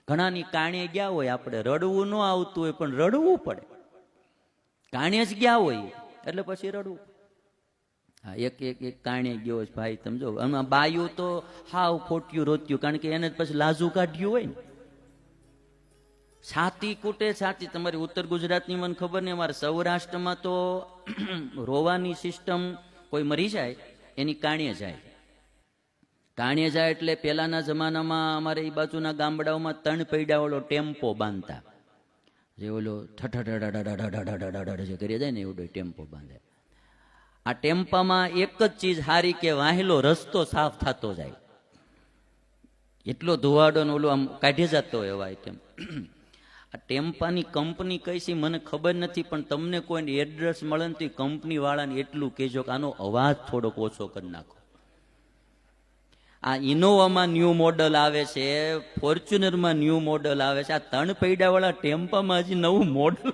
ઘણાની કાણે ગયા હોય, આપણે રડવું ન આવતું હોય પણ રડવું પડે. કાણે જ ગયા હોય એટલે પછી રડવું. હા, એક એક એક કાણે ગયો ભાઈ, સમજો. આમાં બાયું તો હાવ ખોટ્યું રોત્યું, કારણ કે એને પછી લાજુ કાઢ્યું હોય ને. છાતી કૂટે છાતી. તમારી ઉત્તર ગુજરાતની મને ખબર નહીં, અમારે સૌરાષ્ટ્રમાં તો રોવાની સિસ્ટમ, કોઈ મરી જાય એની કાણે જાય. કાણે જાય એટલે પેલાના જમાનામાં અમારે એ બાજુના ગામડાઓમાં 3 પૈડા વાળો ટેમ્પો બાંધતા, જે ઓલો ઠઠ જે કરી જાય ને એવડો ટેમ્પો બાંધે. આ ટેમ્પામાં એક જ ચીજ હારી કે વાહેલો રસ્તો સાફ થતો જાય, એટલો ધુવાડો ને ઓલો આમ કાઢી જતો હોય એવા આઈટમ. આ ટેમ્પાની કંપની કઈ છે મને ખબર નથી, પણ તમને કોઈ એડ્રેસ મળે ને તો કંપની વાળાને એટલું કહેજો કે આનો અવાજ થોડોક ઓછો કરી નાખો. આ ઇનોવામાં ન્યૂ મોડલ આવે છે, ફોર્ચ્યુનરમાં ન્યૂ મોડલ આવે છે, આ 3 પૈડા વાળા ટેમ્પામાં હજી નવું મોડલ.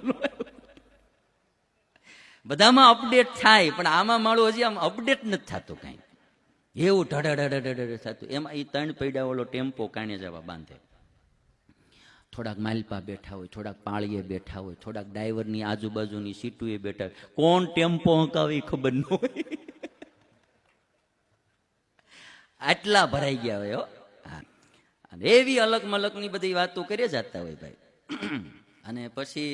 બધામાં અપડેટ થાય પણ આમાં માળું હજી આમ અપડેટ નથી થતું કઈ, એવું ઢઢ થતું. એમાં એ 3 પૈડા વાળો ટેમ્પો કાણે જવા બાંધે. થોડાક માલપા બેઠા હોય, થોડાક પાળીએ બેઠા હોય, થોડાક ડ્રાઈવરની આજુબાજુની સીટુએ બેઠા હોય. કોણ ટેમ્પો હંકાવે ખબર ન હોય, આટલા ભરાઈ ગયા હોય. અને એવી અલગ મલકની બધી વાતો કરી જતા હોય ભાઈ. અને પછી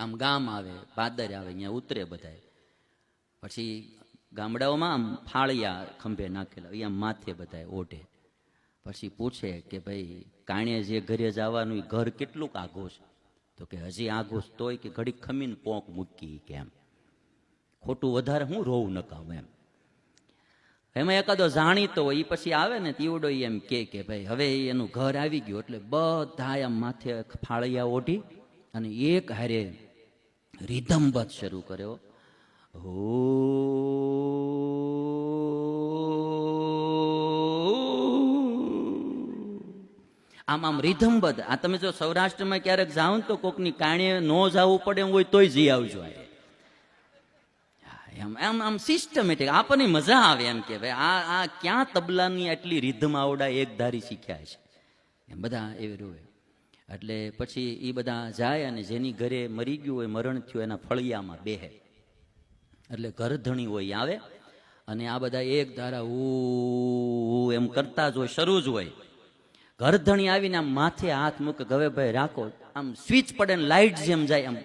આમ ગામ આવે, ભાદર આવે, અહીંયા ઉતરે બધા. પછી ગામડાઓમાં આમ ફાળિયા ખંભે નાખેલા, અહીંયા માથે બધા ઓઢે. પછી પૂછે કે ભાઈ કાણે જે ઘરે જવાનું ઘર કેટલુંક આઘું છે? તો કે હજી આઘું તોય કે ઘડીક ખમીને પોંક મૂકી કે એમ. ખોટું વધારે હું રોવું નકામ એમ. એમાં એકાદો જાણીતો હોય એ પછી આવે ને તીવડો એમ કે ભાઈ હવે એનું ઘર આવી ગયું. એટલે બધા આમ માથે ફાળિયા ઓઢી અને એક હારે રીધમબદ્ધ શરૂ કર્યો. આમ આમ રીધમબદ્ધ. આ તમે જો સૌરાષ્ટ્રમાં ક્યારેક જાઓ ને તો કોકની કાણે ન જવું પડે એમ હોય તોય જઈ આવજો. આમ આમ સિસ્ટમેટિક આપણને મજા આવે એમ કે ભાઈ આ ક્યાં તબલાની આટલી રીધમ આવડા એક ધારી શીખ્યા છે એમ બધા એવી રોવે. એટલે પછી એ બધા જાય અને જેની ઘરે મરી ગયું હોય, મરણ થયું, એના ફળિયામાં બેહે. એટલે ઘરધણી હોય આવે અને આ બધા એક ધારા ઉ એમ કરતા જ હોય, શરૂ જ હોય. ઘરધણી આવીને આમ માથે હાથ મૂકે, હવે ભાઈ રાખો. આમ સ્વિચ પડે ને લાઇટ જેમ જાય, આમ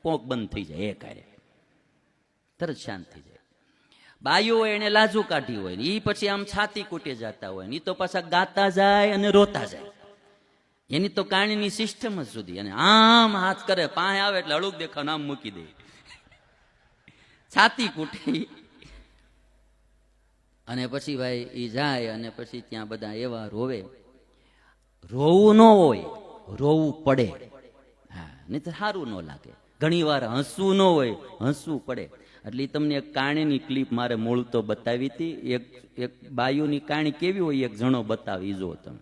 પોંક બંધ થઈ જાય, એક હારે તરત શાંત થઈ જાય. બાયું હોય એને લાજુ કાઢી હોય, એ પછી આમ છાતી કૂટે જતા હોય, એ તો પાછા ગાતા જાય અને રોતા જાય. એની તો કાણીની સિસ્ટમ જ સુધી. અને આમ હાથ કરે, પાસે આવે એટલે હળુક દેખાવ આમ મૂકી દે, છાતી કૂટી. અને પછી ભાઈ એ જાય અને પછી ત્યાં બધા એવા રોવે. રોવું ન હોય, રોવું પડે. હા, નહીં તો સારું ન લાગે. ઘણી વાર હસવું ન હોય, હસવું પડે. એટલે તમને એક કાણીની ક્લિપ મારે મૂળ તો બતાવી હતી. એક બાયુની કાણી કેવી હોય એક જણો બતાવી, જો તમે.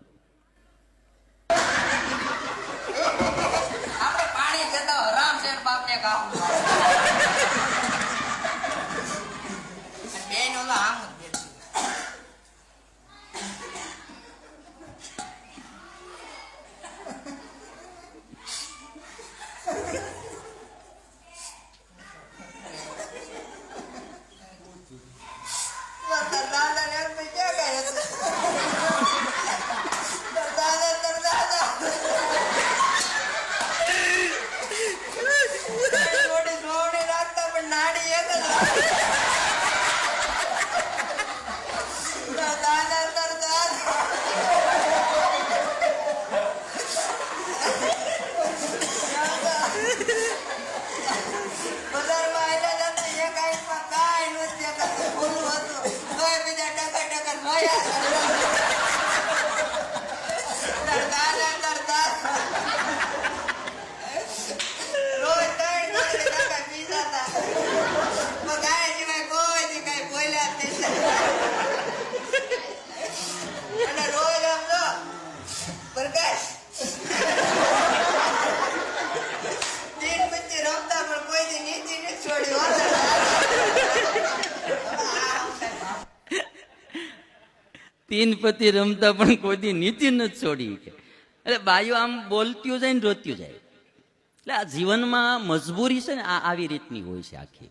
તીન પતિ રમતા પણ કોઈ દી નીતિ નથી છોડી. એટલે બાયું આમ બોલતું જાય ને રોત્યું જાય. એટલે આ જીવનમાં મજબૂરી છે ને આ આવી રીતની હોય છે આખી.